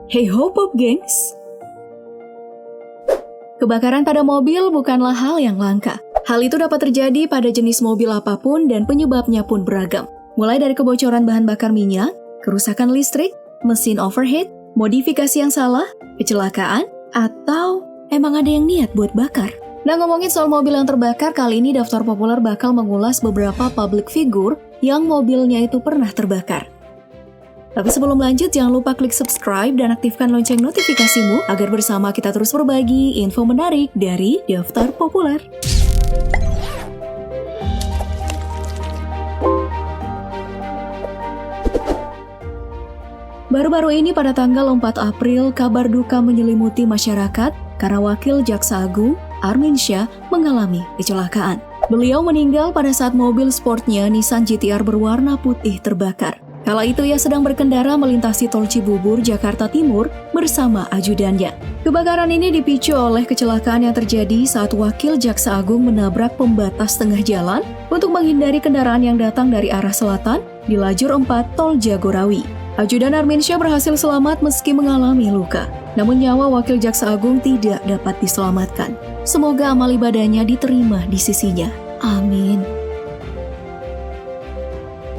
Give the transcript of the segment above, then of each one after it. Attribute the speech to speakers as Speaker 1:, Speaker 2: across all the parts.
Speaker 1: Hey ho pop gengs! Kebakaran pada mobil bukanlah hal yang langka. Hal itu dapat terjadi pada jenis mobil apapun dan penyebabnya pun beragam. Mulai dari kebocoran bahan bakar minyak, kerusakan listrik, mesin overheat, modifikasi yang salah, kecelakaan, atau emang ada yang niat buat bakar. Nah, ngomongin soal mobil yang terbakar, kali ini Daftar Populer bakal mengulas beberapa public figure yang mobilnya itu pernah terbakar. Tapi sebelum lanjut, jangan lupa klik subscribe dan aktifkan lonceng notifikasimu agar bersama kita terus berbagi info menarik dari Daftar Populer. Baru-baru ini pada tanggal 4 April, kabar duka menyelimuti masyarakat karena Wakil Jaksa Agung Arminsyah mengalami kecelakaan. Beliau meninggal pada saat mobil sportnya Nissan GT-R berwarna putih terbakar. Kala itu ia sedang berkendara melintasi Tol Cibubur, Jakarta Timur bersama ajudannya. Kebakaran ini dipicu oleh kecelakaan yang terjadi saat Wakil Jaksa Agung menabrak pembatas tengah jalan untuk menghindari kendaraan yang datang dari arah selatan di lajur 4 Tol Jagorawi. Ajudan Arminsyah berhasil selamat meski mengalami luka. Namun nyawa Wakil Jaksa Agung tidak dapat diselamatkan. Semoga amal ibadahnya diterima di sisinya. Amin.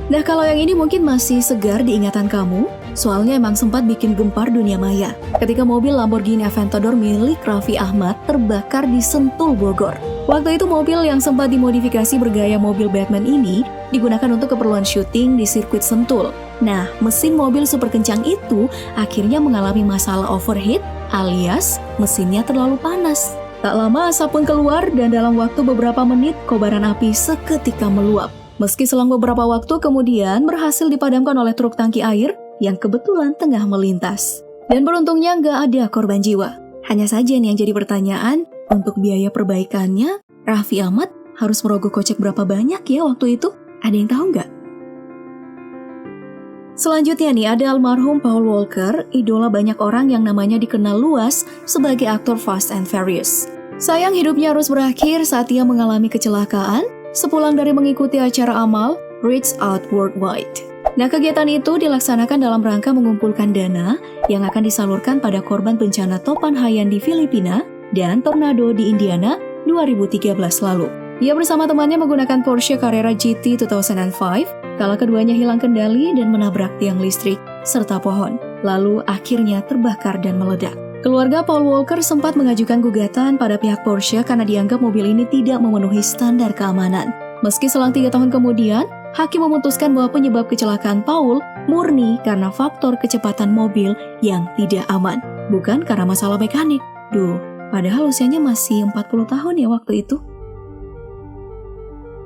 Speaker 1: Nah, kalau yang ini mungkin masih segar di ingatan kamu, soalnya emang sempat bikin gempar dunia maya ketika mobil Lamborghini Aventador milik Raffi Ahmad terbakar di Sentul, Bogor. Waktu itu mobil yang sempat dimodifikasi bergaya mobil Batman ini digunakan untuk keperluan syuting di sirkuit Sentul. Nah, mesin mobil super kencang itu akhirnya mengalami masalah overheat alias mesinnya terlalu panas. Tak lama asap pun keluar dan dalam waktu beberapa menit kobaran api seketika meluap. Meski selang beberapa waktu kemudian berhasil dipadamkan oleh truk tangki air yang kebetulan tengah melintas. Dan beruntungnya nggak ada korban jiwa. Hanya saja nih yang jadi pertanyaan, untuk biaya perbaikannya, Raffi Ahmad harus merogoh kocek berapa banyak ya waktu itu? Ada yang tahu nggak? Selanjutnya nih ada almarhum Paul Walker, idola banyak orang yang namanya dikenal luas sebagai aktor Fast and Furious. Sayang hidupnya harus berakhir saat ia mengalami kecelakaan sepulang dari mengikuti acara amal Reach Out Worldwide. Nah, kegiatan itu dilaksanakan dalam rangka mengumpulkan dana yang akan disalurkan pada korban bencana topan Haiyan di Filipina dan tornado di Indiana 2013 lalu. Ia bersama temannya menggunakan Porsche Carrera GT 2005, kala keduanya hilang kendali dan menabrak tiang listrik serta pohon, lalu akhirnya terbakar dan meledak. Keluarga Paul Walker sempat mengajukan gugatan pada pihak Porsche karena dianggap mobil ini tidak memenuhi standar keamanan. Meski selang 3 tahun kemudian, hakim memutuskan bahwa penyebab kecelakaan Paul murni karena faktor kecepatan mobil yang tidak aman, bukan karena masalah mekanik. Padahal usianya masih 40 tahun ya waktu itu.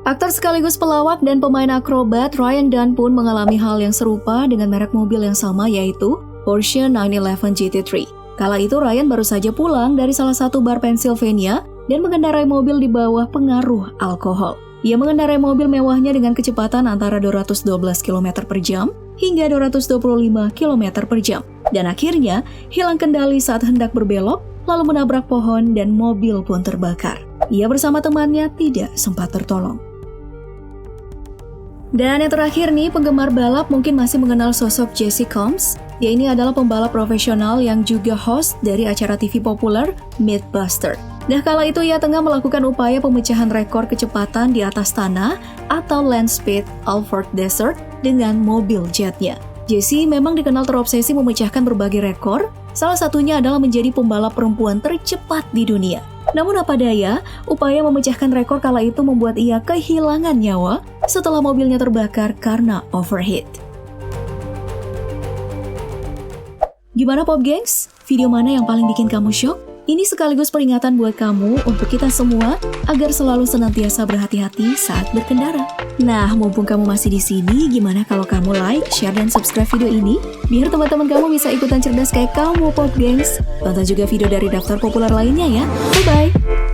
Speaker 1: Aktor sekaligus pelawak dan pemain akrobat Ryan Dunn pun mengalami hal yang serupa dengan merek mobil yang sama yaitu Porsche 911 GT3. Kala itu Ryan baru saja pulang dari salah satu bar Pennsylvania dan mengendarai mobil di bawah pengaruh alkohol. Ia mengendarai mobil mewahnya dengan kecepatan antara 212 km per jam hingga 225 km per jam. Dan akhirnya hilang kendali saat hendak berbelok, lalu menabrak pohon dan mobil pun terbakar. Ia bersama temannya tidak sempat tertolong. Dan yang terakhir nih, penggemar balap mungkin masih mengenal sosok Jesse Combs. Dia ini adalah pembalap profesional yang juga host dari acara TV populer Mythbuster. Nah, kala itu ia tengah melakukan upaya pemecahan rekor kecepatan di atas tanah atau land speed Alford Desert dengan mobil jetnya. Jesse memang dikenal terobsesi memecahkan berbagai rekor, salah satunya adalah menjadi pembalap perempuan tercepat di dunia. Namun apa daya, upaya memecahkan rekor kala itu membuat ia kehilangan nyawa setelah mobilnya terbakar karena overheat. Gimana Pop Gengs? Video mana yang paling bikin kamu shock? Ini sekaligus peringatan buat kamu untuk kita semua agar selalu senantiasa berhati-hati saat berkendara. Nah, mumpung kamu masih di sini, gimana kalau kamu like, share, dan subscribe video ini biar teman-teman kamu bisa ikutan cerdas kayak kamu Pop Gengs. Tonton juga video dari Daftar Populer lainnya ya. Bye-bye!